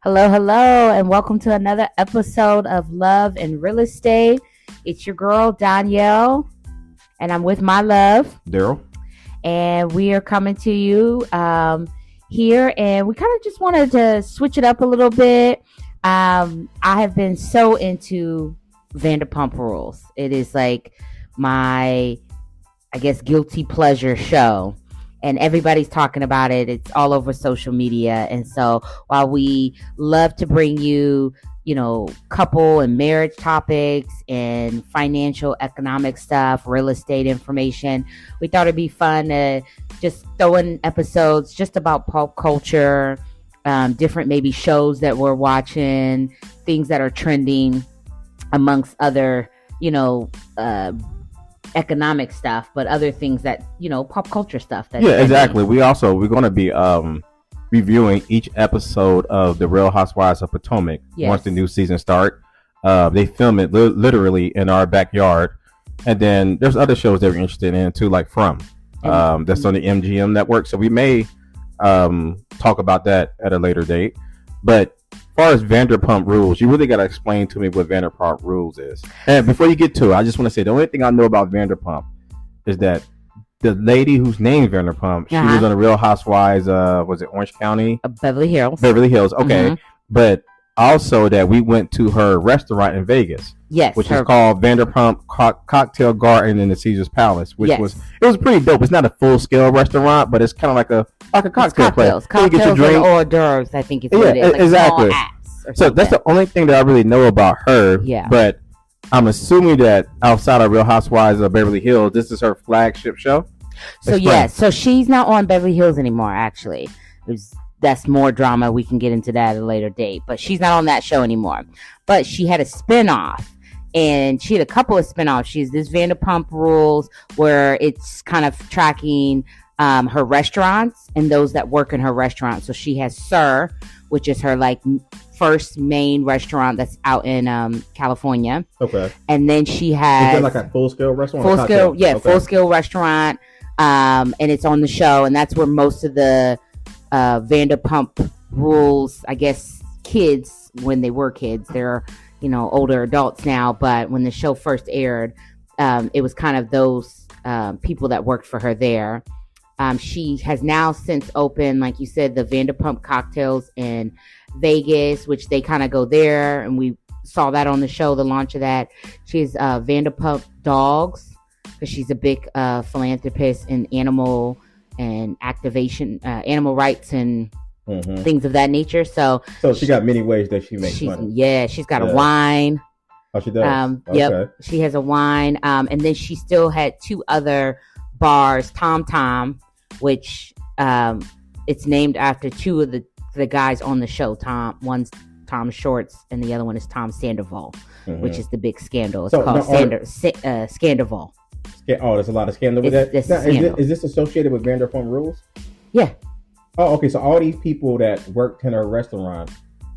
Hello, hello, and welcome to another episode of Love and Real Estate. It's your girl, Donyell, and I'm with my love, Daryl. And we are coming to you here, and we kind of just wanted to switch it up a little bit. I have been so into Vanderpump Rules. It is like my, guilty pleasure show. And everybody's talking about it. It's all over social media. And so while we love to bring you, couple and marriage topics and financial, economic stuff, real estate information, we thought it'd be fun to just throw in episodes just about pop culture, different maybe shows that we're watching, things that are trending amongst other, economic stuff, but other things that pop culture stuff. Exactly. We're going to be reviewing each episode of The Real Housewives of Potomac. Yes. Once the new season start. They film it literally in our backyard, and then there's other shows that we're interested in too, like From that's on the MGM network. So we may talk about that at a later date. But as far as Vanderpump Rules, you really got to explain to me what Vanderpump Rules is. And before you get to it, I just want to say the only thing I know about Vanderpump is that the lady whose name is Vanderpump, she was on the Real Housewives, was it Orange County? Beverly Hills. Beverly Hills, okay. Mm-hmm. But also that we went to her restaurant in Vegas. Yes. Which is called Vanderpump Cocktail Garden in the Caesars Palace, which was pretty dope. It's not a full-scale restaurant, but it's kind of like a cocktail place. Cocktails and hors d'oeuvres, I think it's what it is. Like exactly. So that's the only thing that I really know about her. Yeah. But I'm assuming that outside of Real Housewives of Beverly Hills, this is her flagship show. So she's not on Beverly Hills anymore, actually. That's more drama. We can get into that at a later date. But she's not on that show anymore. But she had a spinoff. And she had a couple of spinoffs. She's this Vanderpump Rules, where it's kind of tracking her restaurants and those that work in her restaurant. So she has Sir, which is her first main restaurant that's out in California. Okay. And then she has... Is that like a full-scale restaurant? Full-scale restaurant. And it's on the show. And that's where most of the Vanderpump Rules, I guess, kids, when they were kids, they're, older adults now. But when the show first aired, it was kind of those people that worked for her there. She has now since opened, like you said, the Vanderpump Cocktails in Vegas, which they kind of go there. And we saw that on the show, the launch of that. She's Vanderpump Dogs, because she's a big philanthropist in animal and activation, animal rights and things of that nature. So she got many ways that she makes money. Yeah, she's got a wine. Oh, she does? Yep, she has a wine. And then she still had two other bars, Tom, which it's named after two of the guys on the show. One's Tom Shorts and the other one is Tom Sandoval, which is the big scandal. It's called Sandoval. Oh, there's a lot of scandal with that. Is this associated with Vanderpump Rules? Yeah. Oh, okay. So all these people that worked in her restaurant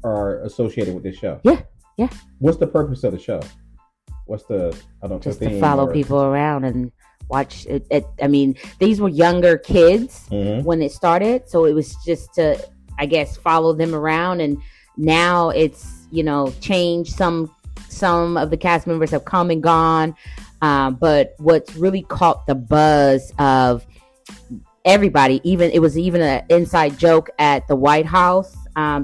are associated with this show. Yeah. What's the purpose of the show? Just to follow people around and watch it. I mean, these were younger kids when it started, so it was just to, I guess, follow them around. And now it's changed. Some of the cast members have come and gone. But what's really caught the buzz of everybody, it was even an inside joke at the White House,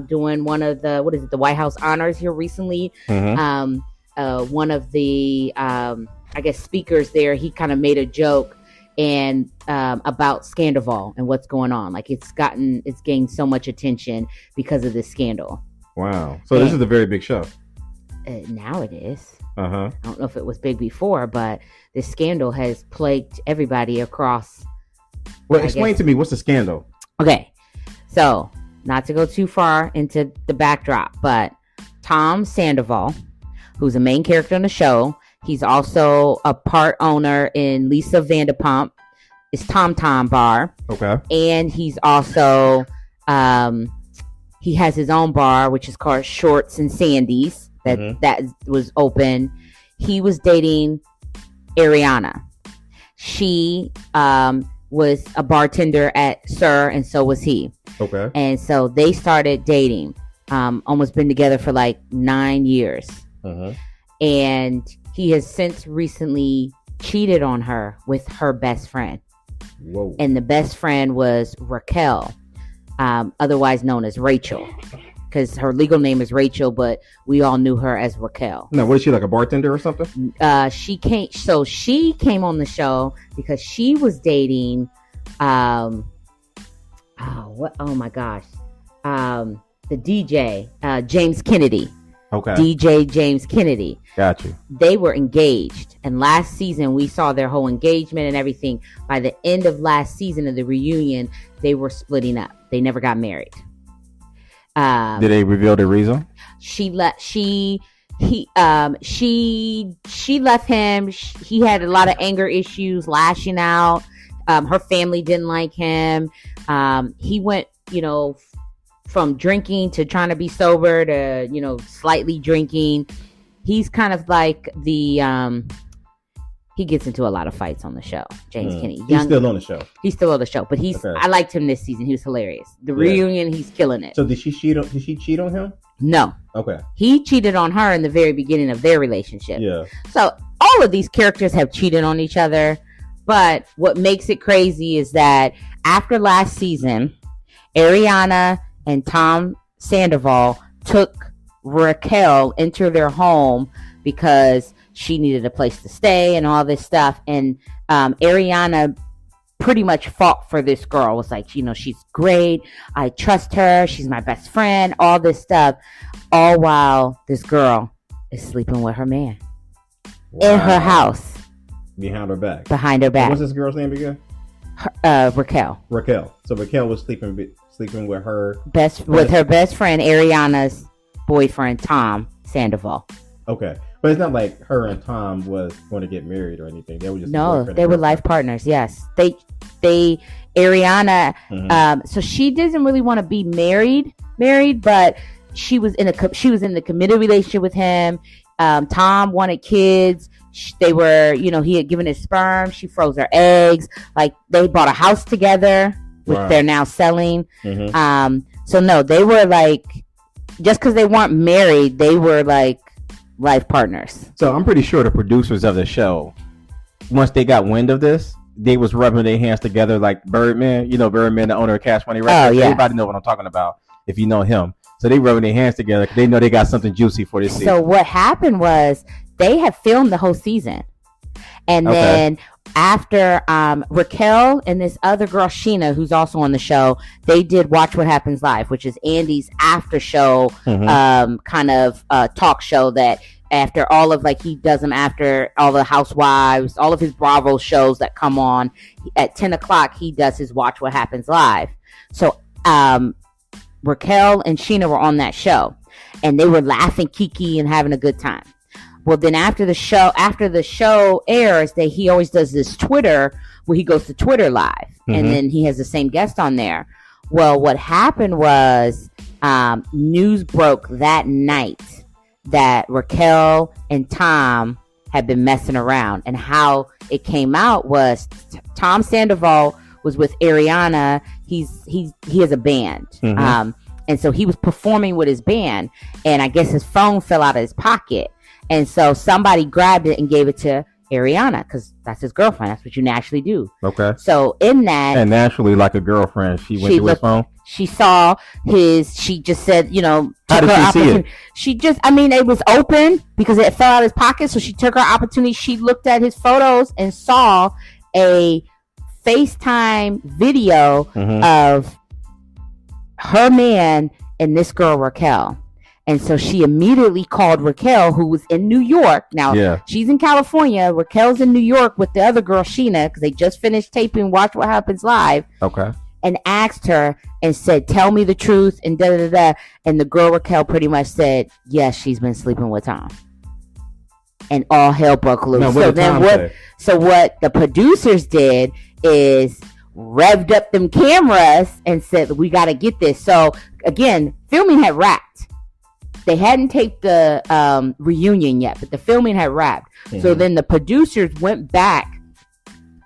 doing one of the White House honors here recently. One of the I guess speakers there, he kind of made a joke and about Sandoval and what's going on. Like it's gained so much attention because of this scandal. Wow. So this is a very big show. Now it is. I don't know if it was big before, but this scandal has plagued everybody across. Well, explain to me, what's the scandal? Okay. So not to go too far into the backdrop, but Tom Sandoval, who's a main character on the show, he's also a part owner in Lisa Vanderpump. It's Tom Bar. Okay. And he's also he has his own bar, which is called Shorts and Sandy's. That was open. He was dating Ariana. She was a bartender at Sir, and so was he. Okay. And so they started dating. almost been together for like 9 years. And he has since recently cheated on her with her best friend. Whoa. And the best friend was Raquel, otherwise known as Rachel, because her legal name is Rachel, but we all knew her as Raquel. Now, was she like a bartender or something? She came on the show because she was dating the DJ, James Kennedy. Okay. DJ James Kennedy. Got you. They were engaged, and last season we saw their whole engagement and everything. By the end of last season of the reunion, they were splitting up. They never got married. Did they reveal the reason? She left him. He had a lot of anger issues, lashing out. Her family didn't like him. He went, from drinking to trying to be sober to, slightly drinking. He's kind of like he gets into a lot of fights on the show. James Kennedy. He's still on the show. He's still on the show, but I liked him this season. He was hilarious. The reunion, he's killing it. So did she cheat on him? No. Okay. He cheated on her in the very beginning of their relationship. Yeah. So all of these characters have cheated on each other, but what makes it crazy is that after last season, Ariana and Tom Sandoval took Raquel into their home because she needed a place to stay and all this stuff. And Ariana pretty much fought for this girl. Was like, she's great. I trust her. She's my best friend. All this stuff. All while this girl is sleeping with her man in her house. Behind her back. What's this girl's name again? Raquel. So Raquel was sleeping with her her best friend, Ariana's boyfriend, Tom Sandoval. Okay. But it's not like her and Tom was going to get married or anything. They were just they were life partners. Yes, Ariana. So she doesn't really want to be married, but she was in the committed relationship with him. Tom wanted kids. They were, he had given his sperm. She froze her eggs. Like they bought a house together, which they're now selling. So no, they were like, just because they weren't married, they were like life partners. So I'm pretty sure the producers of the show, once they got wind of this, they was rubbing their hands together like Birdman. Birdman, the owner of Cash Money Records. Everybody know what I'm talking about if you know him. So they rubbing their hands together because they know they got something juicy for this season. So what happened was they had filmed the whole season. And then after Raquel and this other girl, Sheena, who's also on the show, they did Watch What Happens Live, which is Andy's after show kind of talk show that after all of, like, he does them after all the Housewives, all of his Bravo shows that come on at 10 o'clock, he does his Watch What Happens Live. So Raquel and Sheena were on that show and they were laughing kiki and having a good time. Well, then after the show airs, he always does this Twitter where he goes to Twitter live, and then he has the same guest on there. Well, what happened was news broke that night that Raquel and Tom had been messing around, and how it came out was Tom Sandoval was with Ariana. He has a band, and so he was performing with his band, and I guess his phone fell out of his pocket. And so somebody grabbed it and gave it to Ariana because that's his girlfriend. That's what you naturally do. Okay. So in that, and naturally, like a girlfriend, she went to his phone. She saw she just said, how did she see it? She just, it was open because it fell out of his pocket. So she took her opportunity. She looked at his photos and saw a FaceTime video of her man and this girl, Raquel. And so she immediately called Raquel, who was in New York. Now, she's in California. Raquel's in New York with the other girl, Sheena, because they just finished taping Watch What Happens Live. Okay. And asked her and said, tell me the truth, and da-da-da-da. And the girl, Raquel, pretty much said, yes, she's been sleeping with Tom. And all hell broke loose. Now, so what the producers did is revved up them cameras and said, we got to get this. So, again, filming had wrapped. They hadn't taped the reunion yet, but the filming had wrapped. So then the producers went back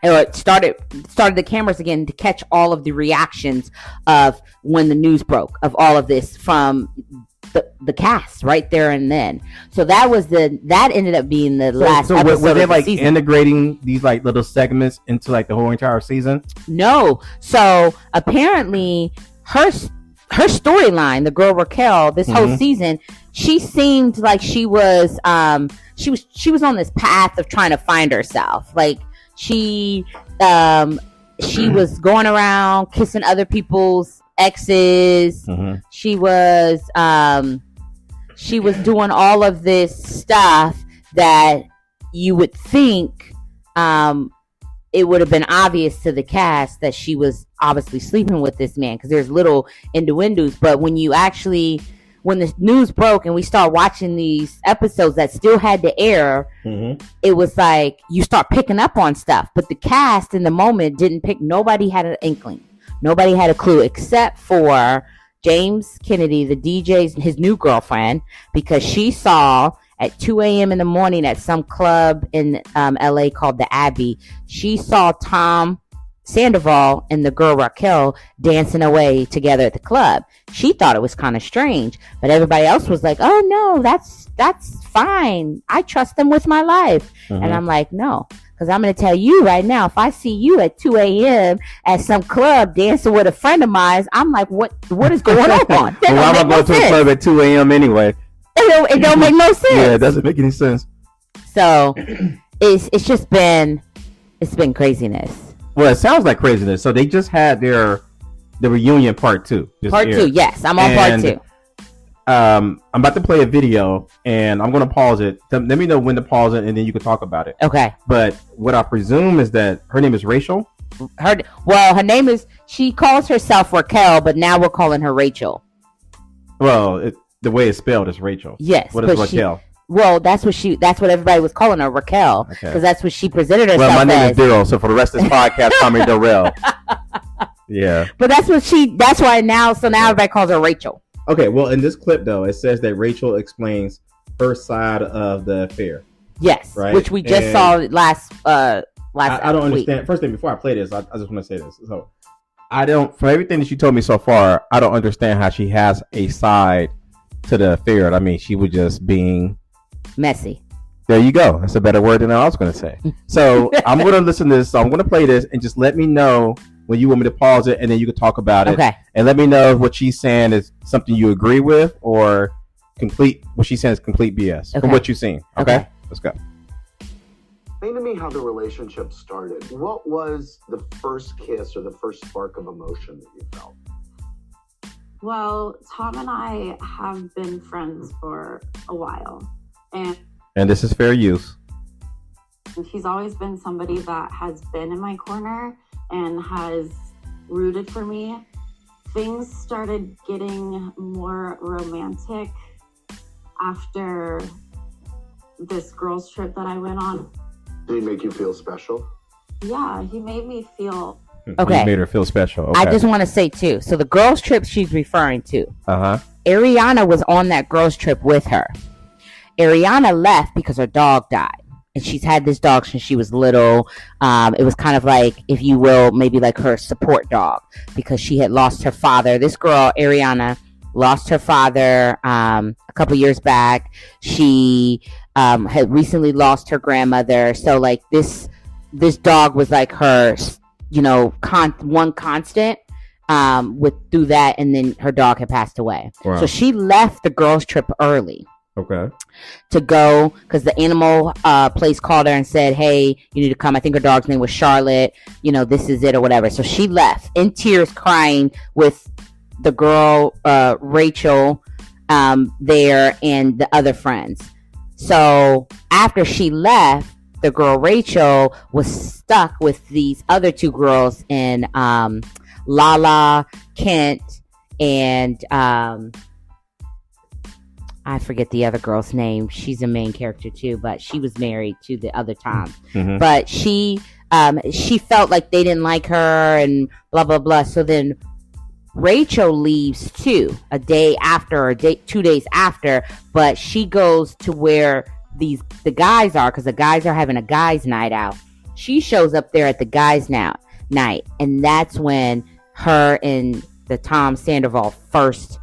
or started the cameras again to catch all of the reactions of when the news broke of all of this, from the cast right there and then. So that ended up being the last episode. So were they like integrating these like little segments into like the whole entire season? No. So apparently her storyline, the girl Raquel, this whole season, she seemed like she was on this path of trying to find herself. Like she was going around kissing other people's exes. She was doing all of this stuff that you would think it would have been obvious to the cast that she was obviously sleeping with this man, because there's little innuendos. But when the news broke and we start watching these episodes that still had to air, it was like you start picking up on stuff. But the cast in the moment didn't pick. Nobody had an inkling. Nobody had a clue except for James Kennedy, the DJ's, his new girlfriend, because she saw at 2 a.m. in the morning at some club in LA called the Abbey. She saw Tom Sandoval and the girl Raquel dancing away together at the club. She thought it was kind of strange, but everybody else was like, "Oh no, that's fine. I trust them with my life." And I'm like, "No, because I'm going to tell you right now, if I see you at 2 a.m. at some club dancing with a friend of mine, I'm like, what is going on?" Well, I'm going to a club at 2 a.m. anyway. It don't make no sense. Yeah, it doesn't make any sense. So it's just been craziness. Well, it sounds like craziness. So they just had the reunion part 2. Part 2, yes. I'm on part 2. I'm about to play a video, and I'm going to pause it. Let me know when to pause it, and then you can talk about it. Okay. But what I presume is that her name is Rachel. Her name is. She calls herself Raquel, but now we're calling her Rachel. Well, the way it's spelled is Rachel. Yes. What is Raquel? That's what everybody was calling her, Raquel, because that's what she presented herself as. Well, my name is Daryl, so for the rest of this podcast, call me Darrell. Yeah. But that's why now everybody calls her Rachel. Okay, well, in this clip, though, it says that Rachel explains her side of the affair. Yes, right? Which we just saw last I don't understand. First thing, before I play this, I just want to say this. So, from everything that you told me so far, I don't understand how she has a side to the affair. I mean, she was just being messy. There you go. That's a better word than I was going to say. So I'm going to listen to this. So I'm going to play this and just let me know when you want me to pause it, and then you can talk about it. Okay. And let me know if what she's saying is something you agree with or what she's saying is complete BS from what you've seen. Okay? Let's go. Explain to me how the relationship started. What was the first kiss or the first spark of emotion that you felt? Well, Tom and I have been friends for a while. And this is fair use. He's always been somebody that has been in my corner and has rooted for me. Things started getting more romantic after this girls' trip that I went on. Did he make you feel special? Yeah, he made me feel... Okay. He made her feel special. Okay. I just want to say, too, so the girls' trip she's referring to, Ariana was on that girls' trip with her. Ariana left because her dog died. And she's had this dog since she was little. It was kind of like, if you will, maybe like her support dog, because she had lost her father. This girl, Ariana, lost her father a couple years back. She had recently lost her grandmother. So like this dog was like her, one constant through that. And then her dog had passed away. Wow. So she left the girls' trip early. Okay. To go, because the animal place called her and said, "Hey, you need to come." I think her dog's name was Charlotte. This is it or whatever. So she left in tears, crying with the girl Rachel there and the other friends. So after she left, the girl Rachel was stuck with these other two girls in Lala, Kent, and I forget the other girl's name. She's a main character too, but she was married to the other Tom. Mm-hmm. But she felt like they didn't like her and blah, blah, blah. So then Rachel leaves too, 2 days after, but she goes to where the guys are, because the guys are having a guys' night out. She shows up there at the guys' night, and that's when her and the Tom Sandoval first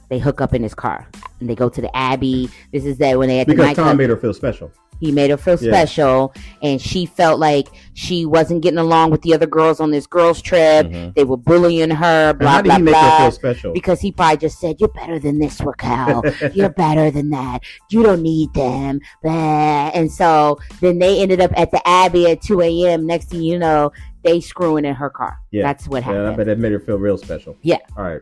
They hook up in his car and they go to the Abbey. This is that when they had because Tom made her feel special. He made her feel special, and she felt like she wasn't getting along with the other girls on this girls' trip. Mm-hmm. They were bullying her, blah, how did he make her feel special? Because he probably just said, "You're better than this, Raquel. You're better than that. You don't need them." Blah. And so then they ended up at the Abbey at 2 a.m. Next thing you know, they screwing in her car. Yeah. That's what happened. Yeah, I bet that made her feel real special. Yeah. All right.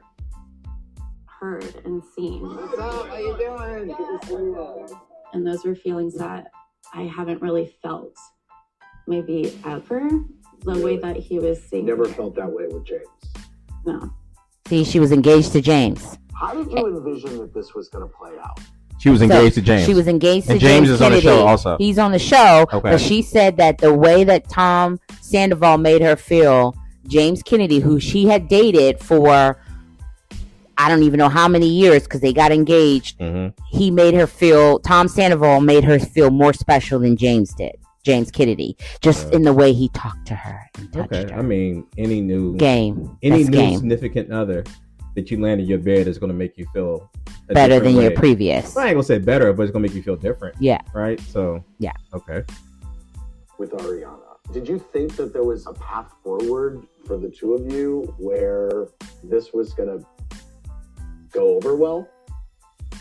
Heard and seen. What's up? How you doing? Good to see you. And those were feelings that I haven't really felt maybe ever the way that he was seeing. Never felt that way with James. No. See, she was engaged to James. How did you envision that this was going to play out? She was engaged to James. She was engaged to and James. James is Kennedy. on the show also. He's on the show, okay. But she said that the way that Tom Sandoval made her feel, James Kennedy, who she had dated for I don't even know how many years because they got engaged. Mm-hmm. He made her feel, Tom Sandoval made her feel more special than James did. James Kennedy, just in the way he talked to her and touched her. I mean, any new significant other that you land in your bed is going to make you feel better than your previous. Well, I ain't going to say better, but it's going to make you feel different. Yeah. Right? So, yeah. Okay. With Ariana, did you think that there was a path forward for the two of you where this was going to go over well?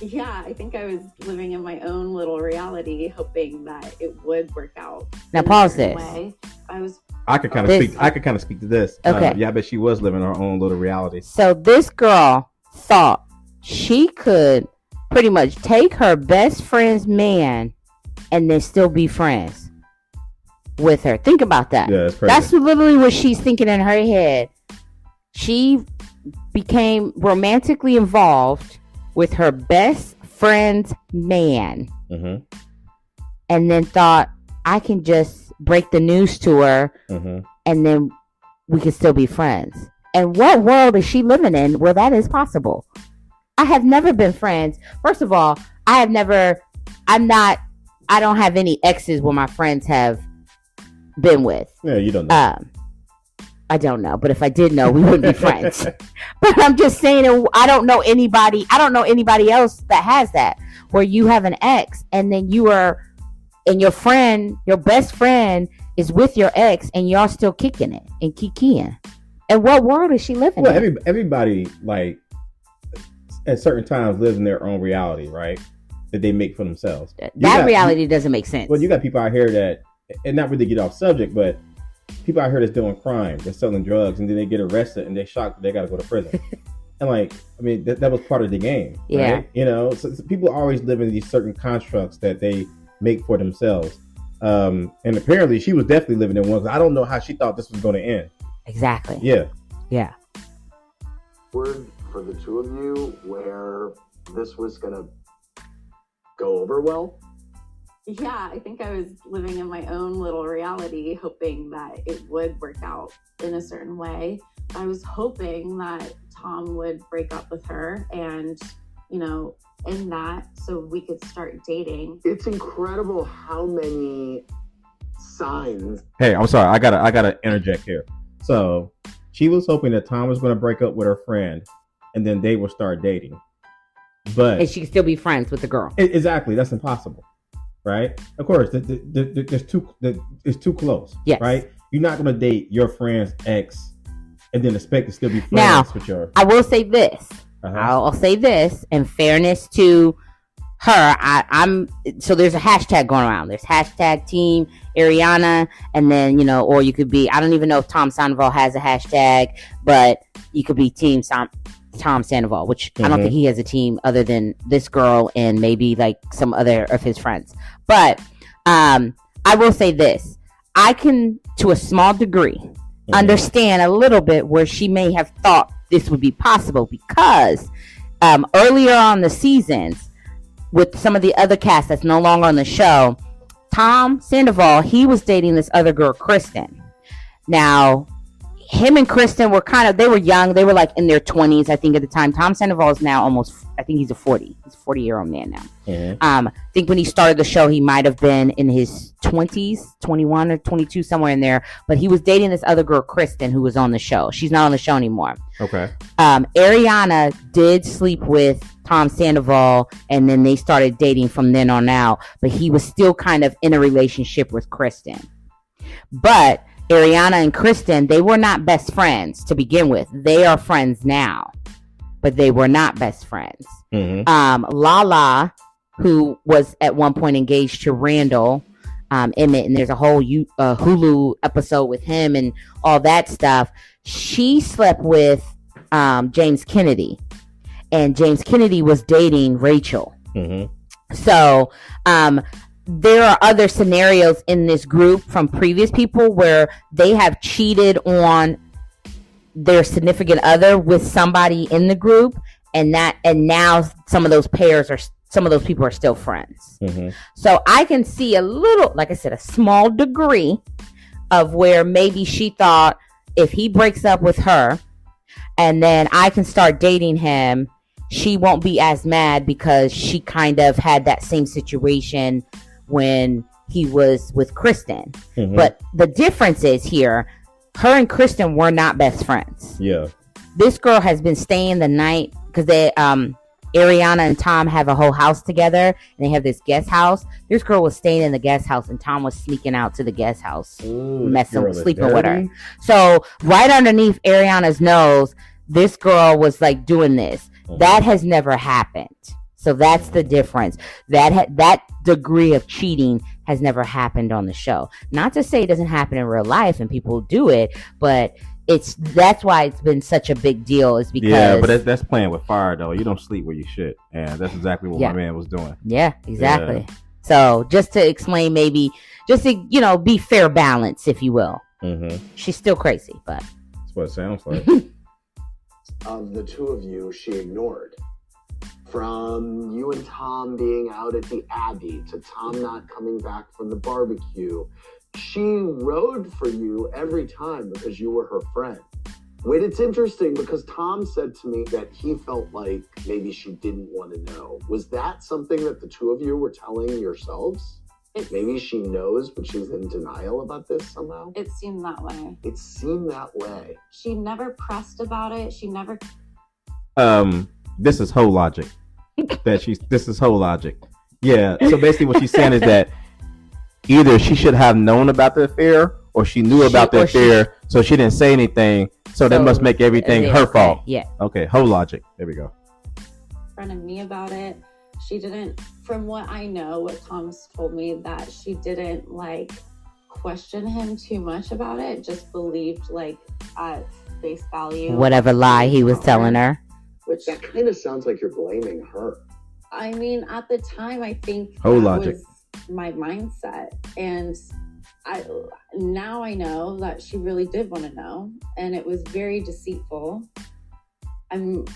Yeah, I think I was living in my own little reality, hoping that it would work out. Now pause this. I could kind of speak to this. Okay. Yeah, I bet she was living her own little reality. So this girl thought she could pretty much take her best friend's man and then still be friends with her. Think about that. Yeah, that's crazy. That's literally what she's thinking in her head. She became romantically involved with her best friend's man, mm-hmm. and then thought, I can just break the news to her, mm-hmm. and then we can still be friends. And what world is she living in where that is possible? I have never been friends. First of all, I don't have any exes where my friends have been with. Yeah, you don't know. I don't know, but if I did know, we wouldn't be friends. But I'm just saying, I don't know anybody else that has that, where you have an ex and then your best friend is with your ex and y'all still kicking it and kikiing. And what world is she living in? Everybody, like, at certain times lives in their own reality, right? That they make for themselves. That reality doesn't make sense. Well, you got people out here that, and not really get off subject, but people out here that's doing crime, they're selling drugs, and then they get arrested and they're shocked that they got to go to prison. And like, I mean, that was part of the game. Yeah. Right? You know, so people always live in these certain constructs that they make for themselves. And apparently she was definitely living in one. I don't know how she thought this was going to end. Exactly. Yeah. Yeah. Word for the two of you where this was going to go over well? Yeah, I think I was living in my own little reality, hoping that it would work out in a certain way. I was hoping that Tom would break up with her and, end that so we could start dating. It's incredible how many signs. Hey, I'm sorry. I gotta interject here. So she was hoping that Tom was going to break up with her friend and then they would start dating. And she could still be friends with the girl. Exactly. That's impossible. Right? Of course, it's too close. Yes. Right? You're not going to date your friend's ex and then expect to still be friends now, with your... I will say this. Uh-huh. I'll say this in fairness to her. So there's a hashtag going around. There's hashtag team Ariana, and then, or you could be, I don't even know if Tom Sandoval has a hashtag, but you could be team Tom Sandoval, which I don't think he has a team other than this girl and maybe like some other of his friends. But I will say this. I can, to a small degree, understand a little bit where she may have thought this would be possible because earlier on the seasons with some of the other cast that's no longer on the show, Tom Sandoval, he was dating this other girl, Kristen. Now, him and Kristen were they were young. They were like in their 20s, I think, at the time. Tom Sandoval is now I think he's a 40-year-old man now. Mm-hmm. I think when he started the show, he might have been in his 20s, 21 or 22, somewhere in there. But he was dating this other girl, Kristen, who was on the show. She's not on the show anymore. Okay. Ariana did sleep with Tom Sandoval, and then they started dating from then on out. But he was still kind of in a relationship with Kristen. But Ariana and Kristen, they were not best friends to begin with. They are friends now, but they were not best friends. Lala, who was at one point engaged to Randall Emmett, and there's a whole Hulu episode with him and all that stuff. She slept with James Kennedy, and James Kennedy was dating Rachel. So there are other scenarios in this group from previous people where they have cheated on their significant other with somebody in the group, and now some of those people are still friends. So I can see a little, like I said, a small degree of where maybe she thought, if he breaks up with her and then I can start dating him, she won't be as mad, because she kind of had that same situation when he was with Kristen. But the difference is here, her and Kristen were not best friends. Yeah. This girl has been staying the night because they Ariana and Tom have a whole house together, and they have this guest house. This girl was staying in the guest house, and Tom was sneaking out to the guest house, sleeping with her. So right underneath Ariana's nose, this girl was like doing this. That has never happened. So that's the difference. That degree of cheating has never happened on the show. Not to say it doesn't happen in real life and people do it, but that's why it's been such a big deal, is because but that's playing with fire though. You don't sleep where you shit, and that's exactly what my man was doing. Yeah, exactly. Yeah. So just to explain, maybe just to be fair balance, if you will. She's still crazy, but that's what it sounds like. Of the two of you, she ignored. From you and Tom being out at the Abbey to Tom not coming back from the barbecue, she rode for you every time because you were her friend. Wait, it's interesting because Tom said to me that he felt like maybe she didn't want to know. Was that something that the two of you were telling yourselves? Maybe she knows, but she's in denial about this somehow? It seemed that way. It seemed that way. She never pressed about it. She never... This is whole logic. This is whole logic. Yeah, so basically what she's saying is that either she should have known about the affair, or she knew about the affair, so she didn't say anything. So that must make everything her fault. Yeah. Okay, whole logic. There we go. In front of me about it, she didn't. From what I know, what Tom's told me, that she didn't question him too much about it. Just believed at face value whatever lie he was telling her. Which that kind of sounds like you're blaming her. I mean, at the time, I think whole logic was my mindset, and now I know that she really did want to know, and it was very deceitful. I'm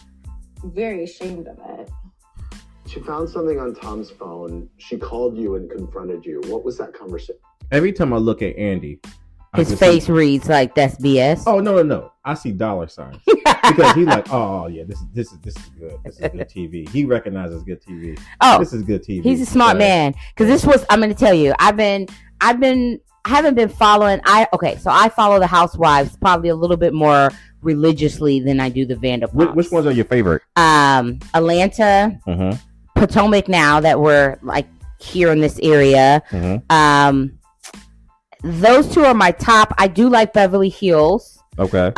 very ashamed of it. She found something on Tom's phone. She called you and confronted you. What was that conversation? Every time I look at Andy, his face reads like that's BS. Oh no! I see dollar signs because he's like, oh yeah, this is good. This is good TV. He recognizes good TV. Oh, this is good TV. He's a smart man, because this was. I'm going to tell you, I haven't been following. So I follow the Housewives probably a little bit more religiously than I do the Vanderpump. Which ones are your favorite? Atlanta, Potomac. Now that we're here in this area, those two are my top. I do like Beverly Hills. Okay.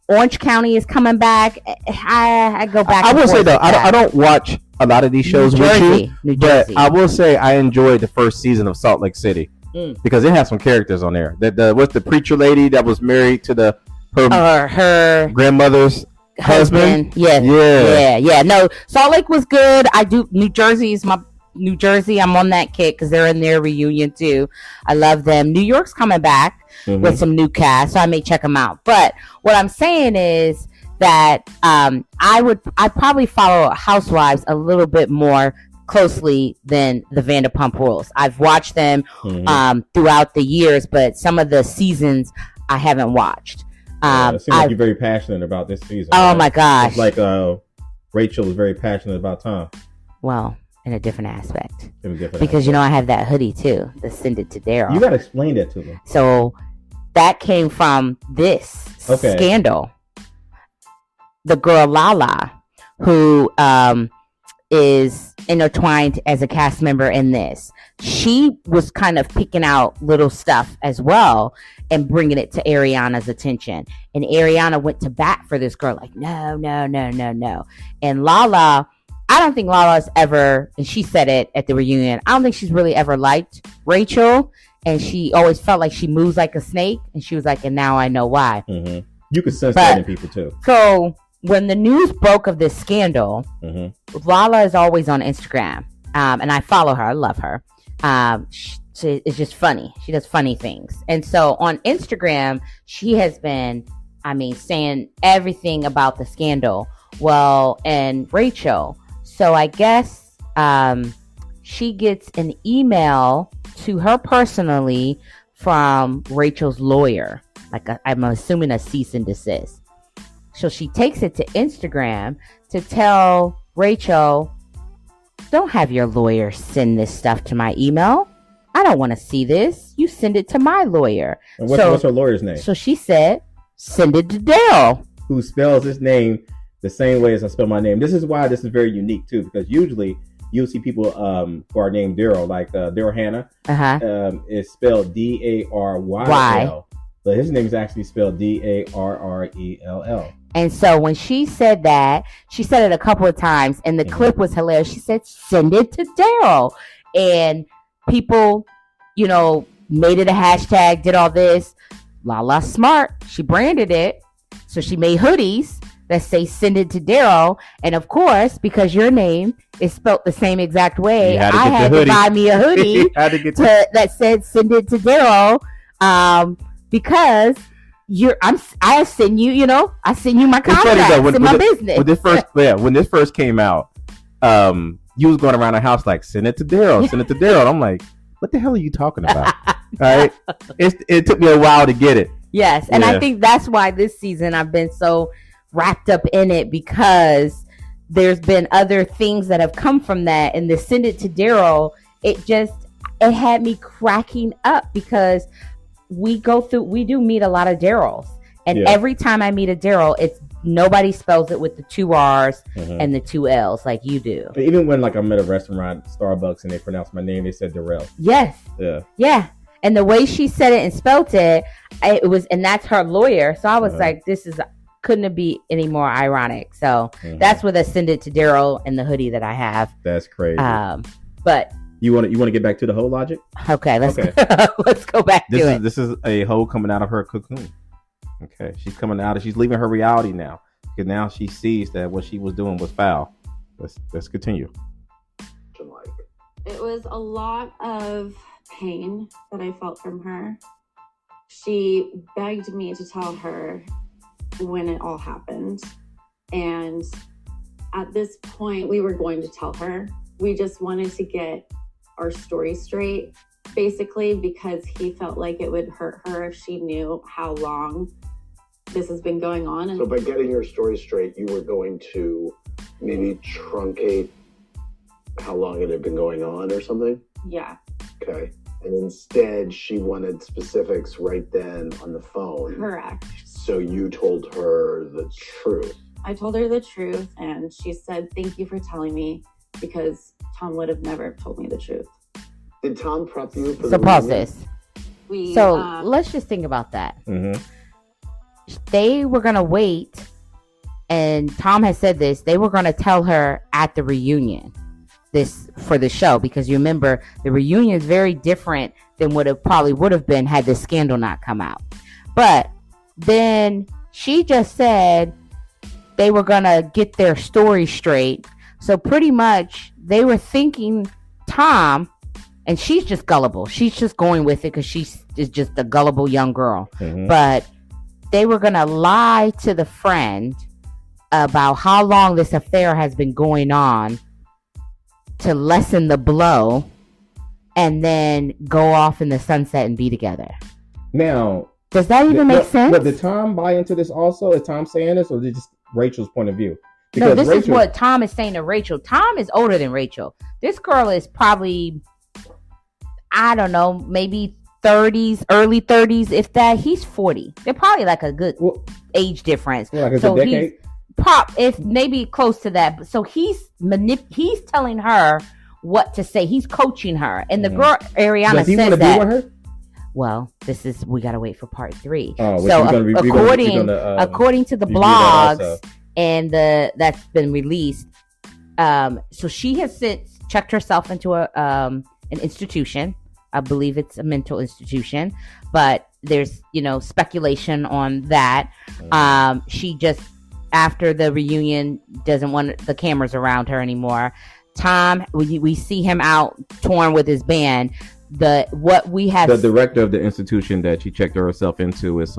Orange County is coming back. I go back. I will say though, I don't watch a lot of these shows with you, but I will say I enjoyed the first season of Salt Lake City because it has some characters on there. What's the preacher lady that was married to her grandmother's husband? Yeah. No, Salt Lake was good. New Jersey is my New Jersey. I'm on that kick because they're in their reunion too. I love them. New York's coming back with some new cast, so I may check them out. But what I'm saying is that I probably follow Housewives a little bit more closely than the Vanderpump Rules. I've watched them throughout the years, but some of the seasons I haven't watched. It seems like you're very passionate about this season. Oh my gosh! It's like Rachel was very passionate about Tom. Well, in a different aspect. Because I have that hoodie too. The Send It to Daryl. You got to explain that to me. So that came from this scandal. The girl Lala, who is intertwined as a cast member in this. She was kind of picking out little stuff as well and bringing it to Ariana's attention. And Ariana went to bat for this girl, like, no. And Lala, I don't think Lala's ever, and she said it at the reunion, I don't think she's really ever liked Rachel. And she always felt like she moves like a snake. And she was like, and now I know why. Mm-hmm. You could sense that in people too. So when the news broke of this scandal, Lala is always on Instagram. And I follow her. I love her. It's just funny. She does funny things. And so on Instagram, she has been, saying everything about the scandal. Well, and Rachel. So I guess she gets an email to her personally from Rachel's lawyer. I'm assuming a cease and desist. So she takes it to Instagram to tell Rachel, don't have your lawyer send this stuff to my email. I don't want to see this. You send it to my lawyer. And what's her lawyer's name? So she said, send it to Daryl. Who spells his name the same way as I spell my name. This is why this is very unique too, because usually you'll see people who are named Daryl, like Daryl Hannah. It's spelled Darryl, but his name is actually spelled Darrell. And so when she said that, she said it a couple of times, and the clip was hilarious. She said, send it to Daryl. And people, made it a hashtag, did all this. Lala smart. She branded it. So she made hoodies that say send it to Daryl. And of course, because your name is spelled the same exact way, I had to buy me a hoodie that said send it to Daryl. Because I send you, I send you my contacts in my business. When this first came out, you was going around the house like, send it to Daryl, send it to Daryl. I'm like, what the hell are you talking about? All right. It took me a while to get it. Yes. And I think that's why this season I've been so wrapped up in it, because there's been other things that have come from that. And the send it to Daryl, it had me cracking up, because we do meet a lot of Daryls. And every time I meet a Daryl, nobody spells it with the 2 R's and the 2 L's like you do. Even when I'm at a restaurant, Starbucks, and they pronounce my name, they said Darrell. Yes. Yeah. And the way she said it and spelled it, and that's her lawyer. So I was like, couldn't it be any more ironic? So that's where they send it to Daryl and the hoodie that I have. That's crazy. But you want to get back to the whole logic? Okay, let's go back to it. This is a hoe coming out of her cocoon. Okay, she's coming out, she's leaving her reality now, because now she sees that what she was doing was foul. Let's continue. It was a lot of pain that I felt from her. She begged me to tell her when it all happened, and at this point we were going to tell her. We just wanted to get our story straight, basically, because he felt like it would hurt her if she knew how long this has been going on. So by getting your story straight, you were going to maybe truncate how long it had been going on or something? Yeah. Okay. And instead, she wanted specifics right then on the phone. Correct. So you told her the truth. I told her the truth, and she said, thank you for telling me, because Tom would have never told me the truth. Did Tom prep you for So pause this. Let's just think about that. They were going to wait, and Tom has said this, they were going to tell her at the reunion this for the show, because you remember the reunion is very different than what it probably would have been had this scandal not come out. But then she just said they were going to get their story straight. So pretty much they were thinking Tom, and she's just gullible. She's just going with it because she is just a gullible young girl. But they were going to lie to the friend about how long this affair has been going on to lessen the blow, and then go off in the sunset and be together. Now, does that even make sense? But did Tom buy into this also? Is Tom saying this, or is it just Rachel's point of view? Because no, this is what Tom is saying to Rachel. Tom is older than Rachel. This girl is probably, I don't know, maybe 30s, early 30s, if that. He's 40. They're probably like a good age difference. Like it's a decade? if maybe close to that. So he's telling her what to say. He's coaching her, and the girl Ariana Does he says want to that. Be with her? Well, we gotta wait for part 3. Oh, so according to the blogs and that's been released, so she has since checked herself into an institution. I believe it's a mental institution, but there's speculation on that. She just, after the reunion, doesn't want the cameras around her anymore. Tom, we see him out touring with his band. The director of the institution that she checked herself into is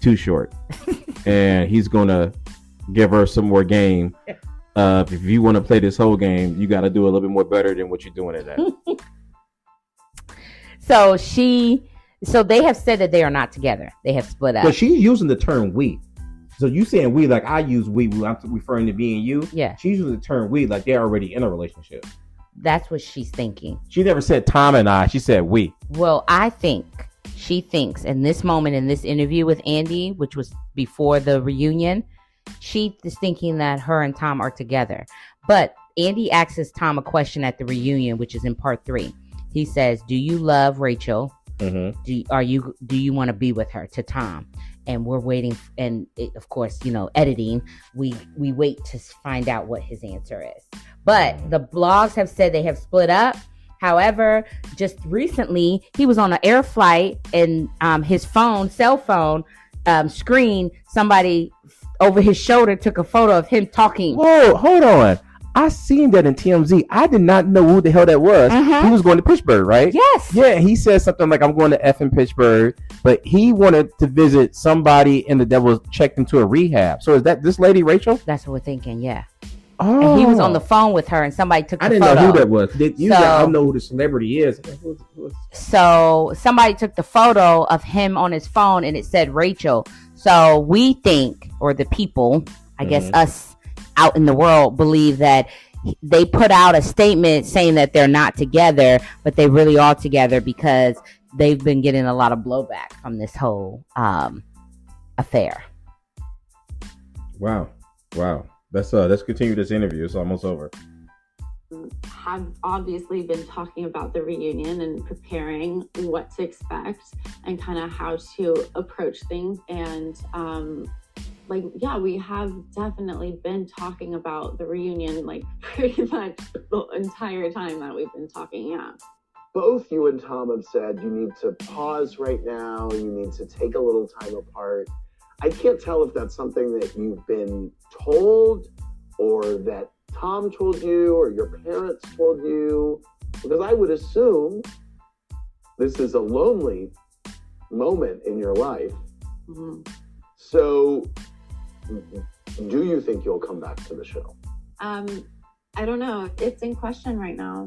Too Short, and he's gonna give her some more game. If you want to play this whole game, you got to do a little bit more better than what you're doing at that. So they have said that they are not together. They have split up. But she's using the term we. So you saying we like I use we. I'm referring to me and you. Yeah. She's using the term we like they're already in a relationship. That's what she's thinking. She never said Tom and I. She said we. Well, I think she thinks in this moment, in this interview with Andy, which was before the reunion, she is thinking that her and Tom are together. But Andy asks Tom a question at the reunion, which is in part 3. He says, "Do you love Rachel? Mm-hmm. Do you want to be with her?" To Tom. And we're waiting, and of course, editing. We wait to find out what his answer is. But the blogs have said they have split up. However, just recently, he was on an air flight, and his cell phone screen, somebody over his shoulder took a photo of him talking. Whoa, hold on. I seen that in TMZ. I did not know who the hell that was. He was going to Pittsburgh, right? Yes. Yeah, he said something like, "I'm going to effing Pittsburgh," but he wanted to visit somebody that was checked into a rehab. So is that this lady, Rachel? That's what we're thinking, yeah. Oh. And he was on the phone with her, and somebody took the photo. I didn't know who that was. I don't know who the celebrity is. So somebody took the photo of him on his phone, and it said Rachel. So we think, or the people, I guess us out in the world, believe that they put out a statement saying that they're not together, but they really are together because they've been getting a lot of blowback from this whole affair. Wow. Let's continue this interview. It's almost over. Have obviously been talking about the reunion and preparing what to expect and kind of how to approach things. And we have definitely been talking about the reunion pretty much the entire time that we've been talking. Yeah. Both you and Tom have said you need to pause right now. You need to take a little time apart. I can't tell if that's something that you've been told or that Tom told you or your parents told you, because I would assume this is a lonely moment in your life. Mm-hmm. So do you think you'll come back to the show? I don't know. It's in question right now.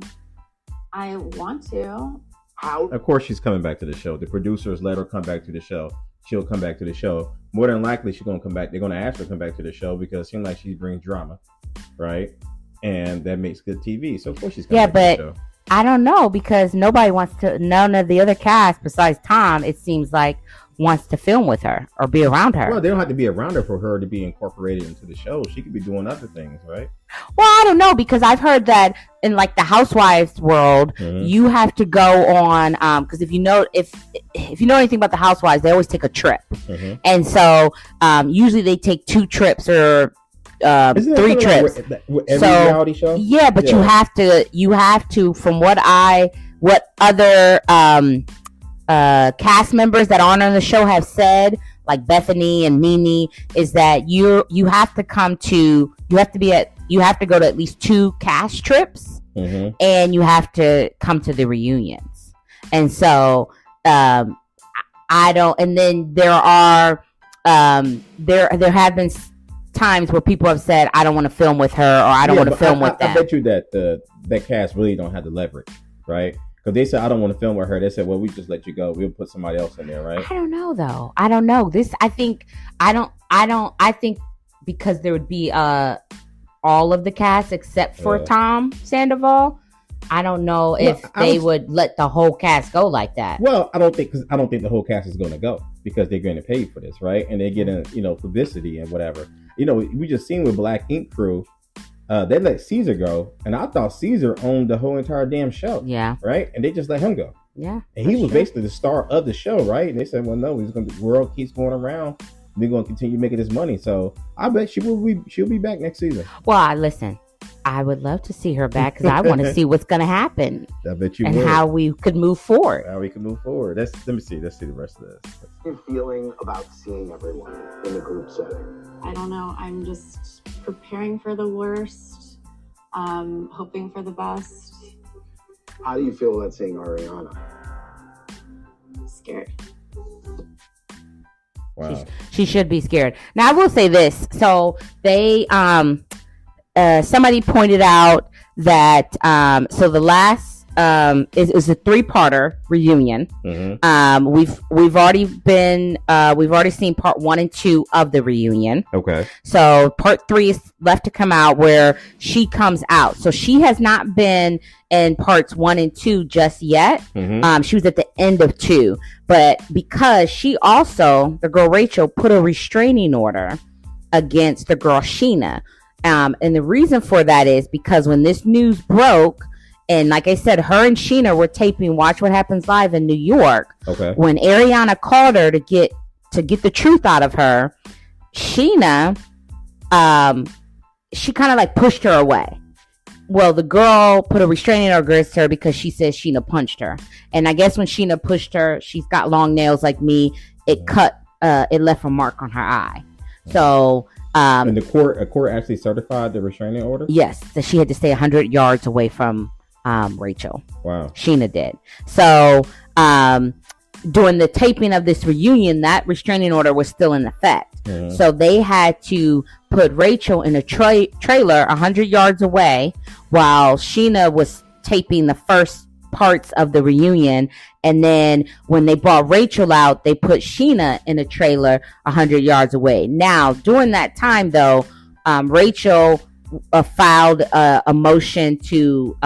I want to. How? Of course she's coming back to the show. The producers let her come back to the show. She'll come back to the show. More than likely, she's going to come back. They're going to ask her to come back to the show because it seems like she brings drama, right? And that makes good TV. So, of course, she's coming back to the show. I don't know, because none of the other cast besides Tom, it seems like, wants to film with her or be around her. Well, they don't have to be around her for her to be incorporated into the show. She could be doing other things, right? Well, I don't know, because I've heard that in the Housewives world, you have to go on because if you know anything about the Housewives, they always take a trip, and so usually they take 2 trips or 3 trips. Every reality show? Yeah, but you have to from what other cast members that aren't on the show have said, like Bethany and Nene, is that you have to go to at least 2 cast trips, and you have to come to the reunions. And so I don't. And then there are there have been times where people have said, "I don't want to film with her," or "I don't want to film with them." I bet you that that cast really don't have the leverage, right? Because they said, "I don't want to film with her." They said, "Well, we just let you go. We'll put somebody else in there," right? I don't know, though. I don't know. I think because there would be all of the cast except for Tom Sandoval. I don't know if they would let the whole cast go like that. Well, I don't think the whole cast is going to go. because they're getting paid for this, right? And they're getting, publicity and whatever. We just seen with Black Ink Crew, they let Caesar go, and I thought Caesar owned the whole entire damn show. Yeah. Right? And they just let him go. Yeah. And he was basically the star of the show, right? And they said, well, no, the world keeps going around. We're going to continue making this money. So I bet she'll be back next season. Well, listen, I would love to see her back because I want to see what's going to happen. I bet you and would. how we could move forward. Let me see. Let's see the rest of this. How are you feeling about seeing everyone in the group setting? I don't know. I'm just preparing for the worst, hoping for the best. How do you feel about seeing Ariana? Scared. Wow. She should be scared. Now I will say this. So they somebody pointed out that so the last it was a 3-parter reunion. Mm-hmm. We've already seen part 1 and 2 of the reunion. Okay. So part 3 is left to come out where she comes out. So she has not been in parts 1 and 2 just yet. Mm-hmm. She was at the end of 2, but because she also, the girl Rachel, put a restraining order against the girl Sheena. And the reason for that is because when this news broke, and like I said, her and Sheena were taping Watch What Happens Live in New York. Okay. When Ariana called her to get the truth out of her, Sheena, she kind of like pushed her away. Well, the girl put a restraining order against her because she says Sheena punched her. And I guess when Sheena pushed her, she's got long nails like me. It left a mark on her eye. So... and a court actually certified the restraining order? Yes, that she had to stay 100 yards away from Rachel. Wow. Sheena did. So during the taping of this reunion, that restraining order was still in effect. Mm-hmm. So they had to put Rachel in a trailer 100 yards away while Sheena was taping the first parts of the reunion. And then when they brought Rachel out, they put Sheena in a trailer 100 yards away. Now, during that time, though, Rachel filed a motion to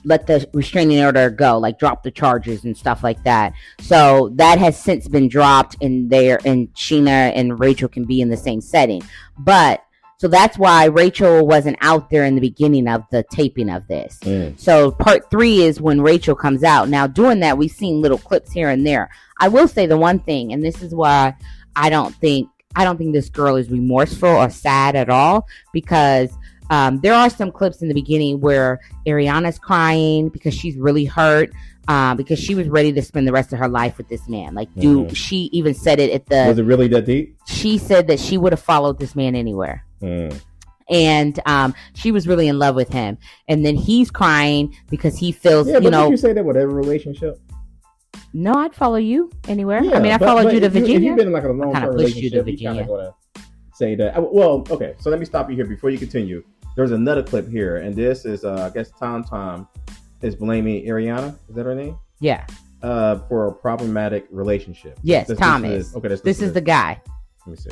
let the restraining order go, like drop the charges and stuff like that. So that has since been dropped, and Sheena and Rachel can be in the same setting. But so that's why Rachel wasn't out there in the beginning of the taping of this. So part 3 is when Rachel comes out. Now, doing that, we've seen little clips here and there. I will say the one thing, and this is why I don't think this girl is remorseful or sad at all, because there are some clips in the beginning where Ariana's crying because she's really hurt, because she was ready to spend the rest of her life with this man. Like, she even said it at the... Was it really that deep? She said that she would have followed this man anywhere. And she was really in love with him, and then he's crying because he feels, but did you say that with every relationship? No, I'd follow you anywhere. I mean, I followed you to Virginia. If you've been in like a long-term relationship, you kind of going to say that. Well, okay, so let me stop you here before you continue. There's another clip here, and this is I guess Tom is blaming Ariana. Is that her name? Yeah. For a problematic relationship. Yes, Tom is. Okay, this is the guy. Let me see.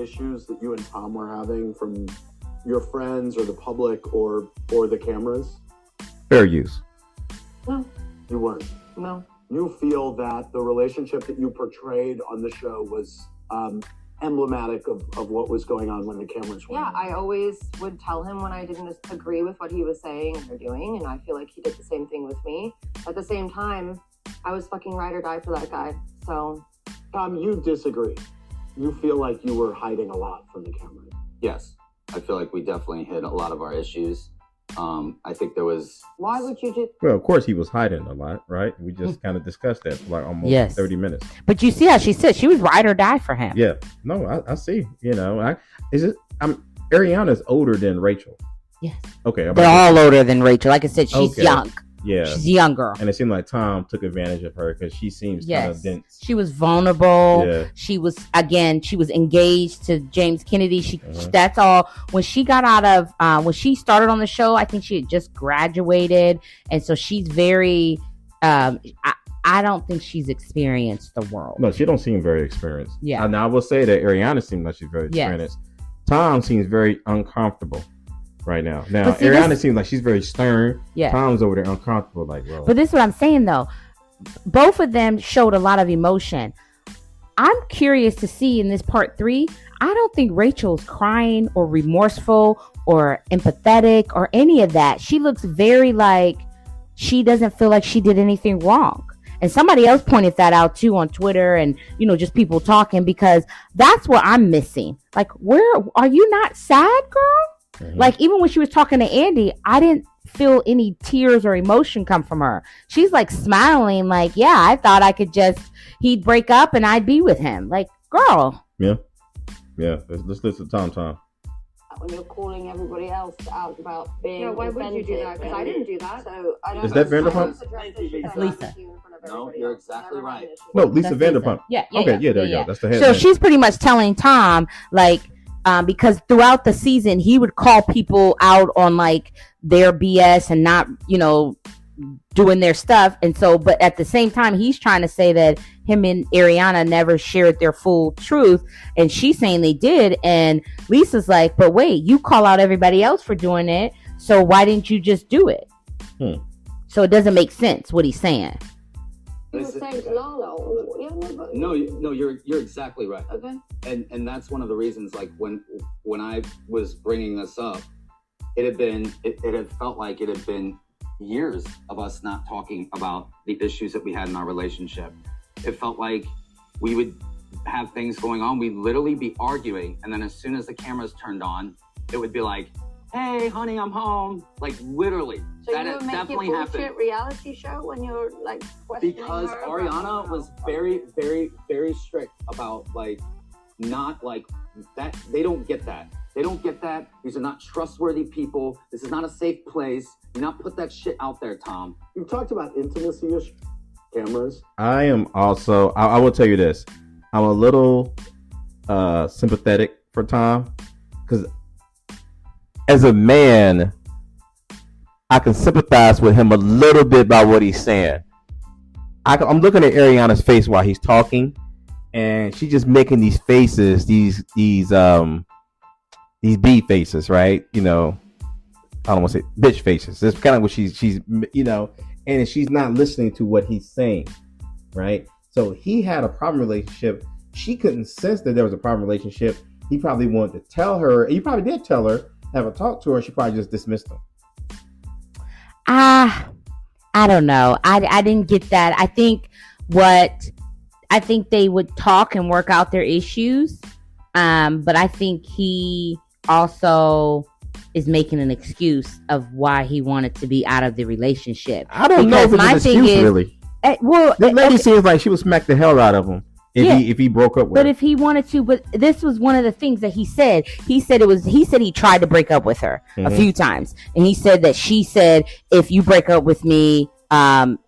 Issues that you and Tom were having from your friends or the public or the cameras? Fair use. No, you weren't. No. You feel that the relationship that you portrayed on the show was emblematic of what was going on when the cameras were on? I always would tell him when I didn't agree with what he was saying or doing, and I feel like he did the same thing with me. At the same time, I was fucking ride or die for that guy. So, Tom, you disagree. You feel like you were hiding a lot from the camera. Yes, I feel like we definitely hid a lot of our issues. I think there was... Why would you do... Well, of course he was hiding a lot, right? We just kind of discussed that for like almost 30 minutes. But you see how she said she was ride or die for him. Yeah. No, I see. You know, Ariana's older than Rachel. Yes. Okay. They're all older than Rachel. Like I said, she's young. Yeah. She's younger. And it seemed like Tom took advantage of her because she seems kind of dense. She was vulnerable. Yeah. She was engaged to James Kennedy. That's all. When she got out of, when she started on the show, I think she had just graduated. And so she's very, I don't think she's experienced the world. No, she don't seem very experienced. Yeah. Now I will say that Ariana seems like she's very experienced. Tom seems very uncomfortable right now. Now, Ariana seems like she's very stern. Yeah. Tom's over there uncomfortable, like, well. But this is what I'm saying, though. both of them showed a lot of emotion. I'm curious to see in this part 3. I don't think Rachel's crying or remorseful or empathetic or any of that. She looks very like she doesn't feel like she did anything wrong. And somebody else pointed that out too on Twitter and, just people talking, because that's what I'm missing. Like, where are you not sad, girl? Mm-hmm. Like, even when she was talking to Andy, I didn't feel any tears or emotion come from her. She's like smiling, like, yeah, I thought he'd break up and I'd be with him. Like, girl. Yeah. Let's listen to Tom. When you're calling everybody else out about being why would you do that? Because I didn't do that. So I don't. Is that Vanderpump? It's Lisa. No, you're exactly right. No, Lisa Vanderpump. Yeah. Okay, there you go. That's the head. So she's pretty much telling Tom, like, because throughout the season he would call people out on like their BS and not, doing their stuff, and so, but at the same time he's trying to say that him and Ariana never shared their full truth, and she's saying they did, and Lisa's like, but wait, you call out everybody else for doing it, so why didn't you just do it? So it doesn't make sense what he's saying. No, you're exactly right. Okay. And that's one of the reasons, like, when I was bringing this up, it had felt like it had been years of us not talking about the issues that we had in our relationship. It felt like we would have things going on. We'd literally be arguing, and then as soon as the cameras turned on, it would be like, hey, honey, I'm home. Like, literally. So that you would definitely make your bullshit reality show when you're like questioning because her Ariana was very, very, very strict about, like, not like that. They don't get that. They don't get that. These are not trustworthy people. This is not a safe place. Do not put that shit out there, Tom. You've talked about intimacy cameras. I am also, I will tell you this. I'm a little sympathetic for Tom, because as a man, I can sympathize with him a little bit by what he's saying. I'm looking at Ariana's face while he's talking, and she's just making these faces, these B faces, right? I don't want to say bitch faces. That's kind of what she's and she's not listening to what he's saying, right? So he had a problem relationship. She couldn't sense that there was a problem relationship. He probably wanted to tell her. He probably did tell her, have a talk to her. She probably just dismissed him. I don't know. I didn't get that. I think they would talk and work out their issues. But I think he also is making an excuse of why he wanted to be out of the relationship. I don't know if it's an excuse, really. This lady seems like she would smack the hell out of him if he broke up with her. But if he wanted to, but this was one of the things that he said. He said he tried to break up with her a few times. And he said that she said, if you break up with me, I'm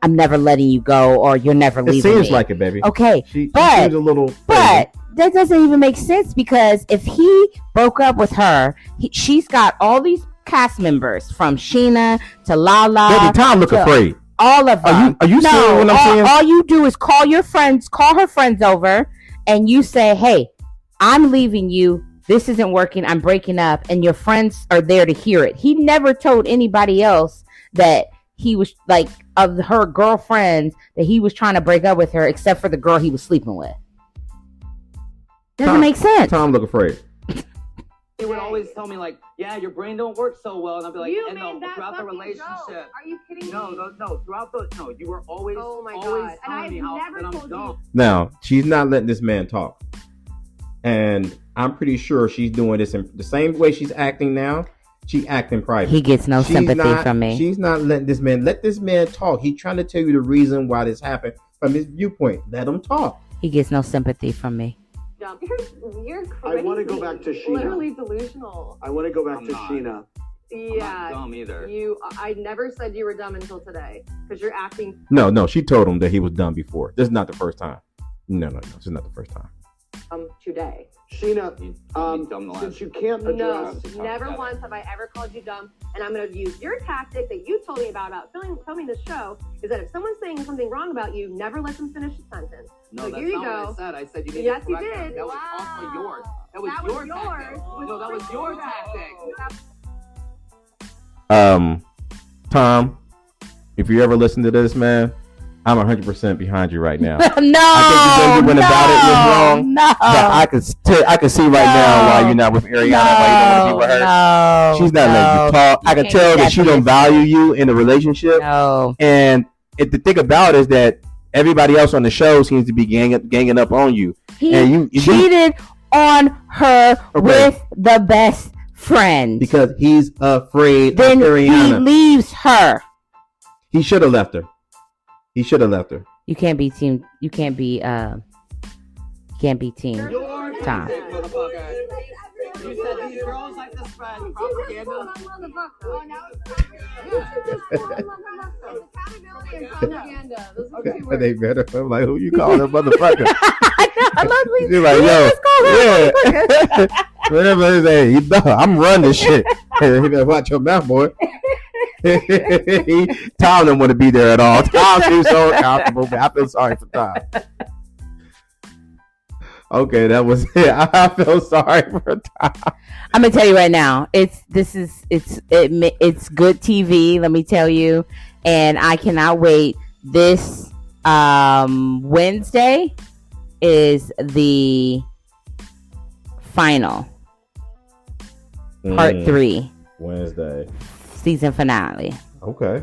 never letting you go, or you're never leaving me. It seems like it, baby. Okay. She seems a little but that doesn't even make sense, because if he broke up with her, she's got all these cast members from Sheena to Lala. Baby, Tom look afraid. All of them. Are you seeing what I'm saying? All you do is call her friends over, and you say, hey, I'm leaving you. This isn't working. I'm breaking up. And your friends are there to hear it. He never told anybody else that he was, like, of her girlfriends, that he was trying to break up with her, except for the girl he was sleeping with. Doesn't make sense. Tom look afraid. He would always tell me, like, yeah, your brain don't work so well, and I'd be like, throughout the relationship. Joke. Are you kidding me? No, you were always, God. telling me that I'm dumb. Now, she's not letting this man talk, and I'm pretty sure she's doing this in the same way she's acting now. She acting private. He gets no sympathy from me. She's not letting this man. Let this man talk. He's trying to tell you the reason why this happened from his viewpoint. Let him talk. He gets no sympathy from me. You're crazy. I want to go back to Sheena. Literally delusional. I want to go back to Sheena. Yeah, I'm not dumb either. I never said you were dumb until today, because you're acting. No, she told him that he was dumb before. This is not the first time. No, this is not the first time. Today. Sheena, since you can't address... No, never once have I ever called you dumb, and I'm going to use your tactic that you told me about filming this show, is that if someone's saying something wrong about you, never let them finish a sentence. No, so that's here you not go. what I said. I said you didn't. Yes, you correct did. That was also yours. That was your tactic. No, that was your tactic. Tom, if you ever listen to this, man, I'm 100% behind you right now. No, I think you went about it was wrong. No, but I can see right now why you're not with Ariana. Why you don't want to be with her. No, she's not letting you talk. I can tell that she don't value you in the relationship. No, and the thing about it is that everybody else on the show seems to be ganging up on you. He cheated on her with the best friend because he's afraid then of Ariana. He leaves her. He should have left her. You can't be team. You can't be team Tom. You said these girls like to spread propaganda. Okay, they better. I'm like, who you calling a motherfucker? You're like, yo, whatever it is, I'm running this shit. You better watch your mouth, boy. Tom don't want to be there at all. Tom seems so uncomfortable, but I feel sorry for Tom. Okay, that was it. I feel sorry for Tom. I'm gonna tell you right now, it's good TV. Let me tell you, and I cannot wait. This Wednesday is the final part 3. Wednesday. Season finale. Okay.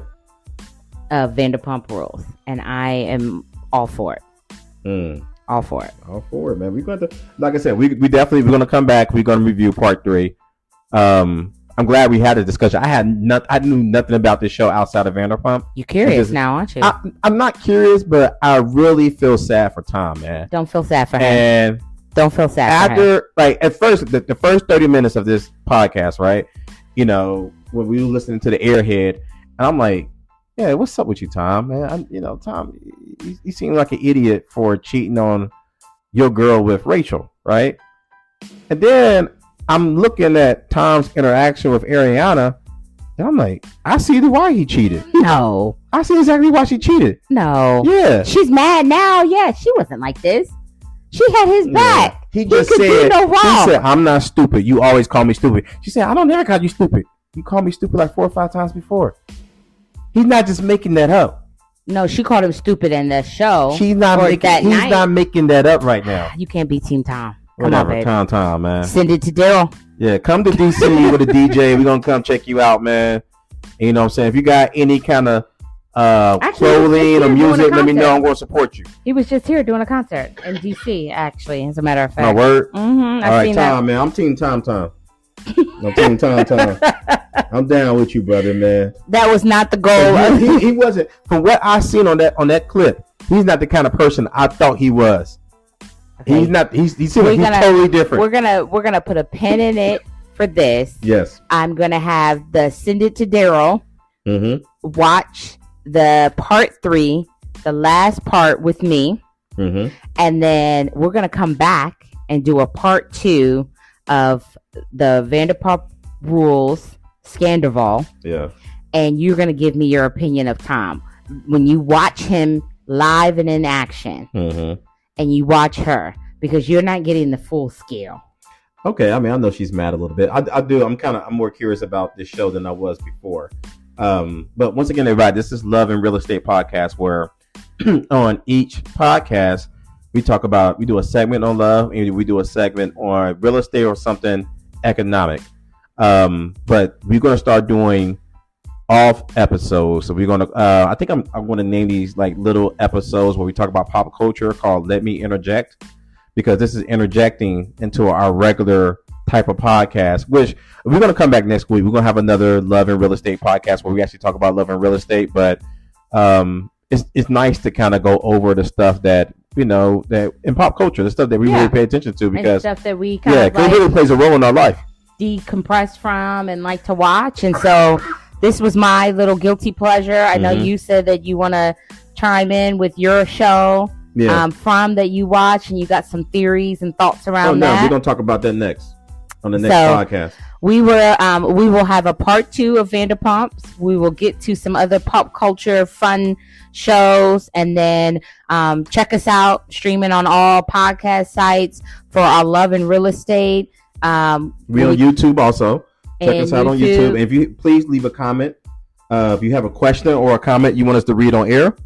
Of Vanderpump Rules, and I am all for it. All for it, man. We're going to, like I said, we're going to come back. We're going to review part 3. I'm glad we had a discussion. I knew nothing about this show outside of Vanderpump. You're curious now, aren't you? I'm not curious, but I really feel sad for Tom, man. Don't feel sad for him. And don't feel sad for him. Like at first, the first 30 minutes of this podcast, right? You know, when we were listening to the Airhead, and I'm like, yeah, what's up with you, Tom, man? Tom, you seem like an idiot for cheating on your girl with Rachel, right? And then I'm looking at Tom's interaction with Ariana, and I'm like, I see why he cheated. No. I see exactly why she cheated. No. Yeah. She's mad now. Yeah, she wasn't like this. She had his back. He just said, I'm not stupid. You always call me stupid. She said, I don't never call you stupid. You called me stupid like 4 or 5 times before. He's not just making that up. No, she called him stupid in the show. He's not making that up right now. You can't be Team Tom. Come on, baby. Tom, man. Send it to Daryl. Yeah, come to DC with a DJ. We're going to come check you out, man. And you know what I'm saying? If you got any kind of clothing or music, let me know. I'm going to support you. He was just here doing a concert in DC, actually, as a matter of fact. My word? Mm-hmm. All right, Tom, man. I'm Team Tom. I'm Team Tom. I'm down with you, brother, man. That was not the goal. He wasn't. From what I seen on that clip, he's not the kind of person I thought he was. Okay. He's not. He's totally different. We're gonna put a pin in it for this. Yes. I'm gonna have send it to Daryl. Mm-hmm. Watch the part 3, the last part with me, and then we're gonna come back and do a part 2 of the Vanderpump Rules Sandoval. Yeah. And you're gonna give me your opinion of Tom when you watch him live and in action, and you watch her, because you're not getting the full scale. Okay, I mean, I know she's mad a little bit. I do. I'm more curious about this show than I was before. But once again, everybody, this is Love and Real Estate Podcast, where on each podcast we do a segment on love, and we do a segment on real estate or something economic. But we're gonna start doing off episodes. So we're gonna I think I'm gonna name these like little episodes where we talk about pop culture, called Let Me Interject, because this is interjecting into our regular type of podcast, which we're going to come back next week. We're going to have another Love and Real Estate podcast where we actually talk about love and real estate. But it's nice to kind of go over the stuff that, that in pop culture, the stuff that we really pay attention to, because and stuff that we it really plays a role in our life, decompress from and like to watch. And so this was my little guilty pleasure. I know you said that you want to chime in with your show from that you watch, and you got some theories and thoughts around that. We're going to talk about that next on the next podcast. We will have a part 2 of Vanderpumps. We will get to some other pop culture fun shows, and then check us out streaming on all podcast sites for our Love and Real Estate. We on YouTube also. Check us out on YouTube. And if you please leave a comment. If you have a question or a comment you want us to read on air,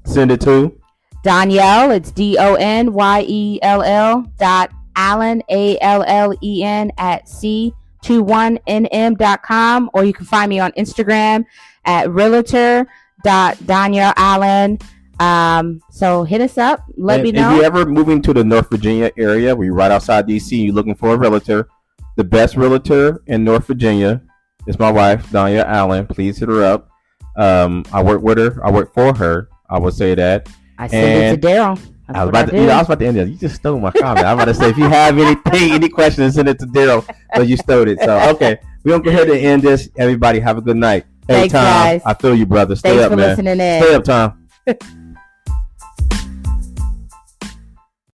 Send it to Donyell. It's DONYELL.allen, ALLEN at C21NM.com, or you can find me on Instagram at realtor.donyell.allen. So hit us up. Let me know. If you're ever moving to the North Virginia area, we're right outside DC. You're looking for a realtor. The best realtor in North Virginia is my wife, Donyell Allen. Please hit her up. I work with her. I work for her. I would say that. I send it to Daryl. I was about to end it. You just stole my comment. I'm about to say, if you have any questions, send it to Daryl. But you stole it. So, okay. We're going to go ahead and end this. Everybody, have a good night. Hey, thanks, Tom. guys. I feel you, brother. Stay Thanks up, for man. Listening in. Stay up, Tom.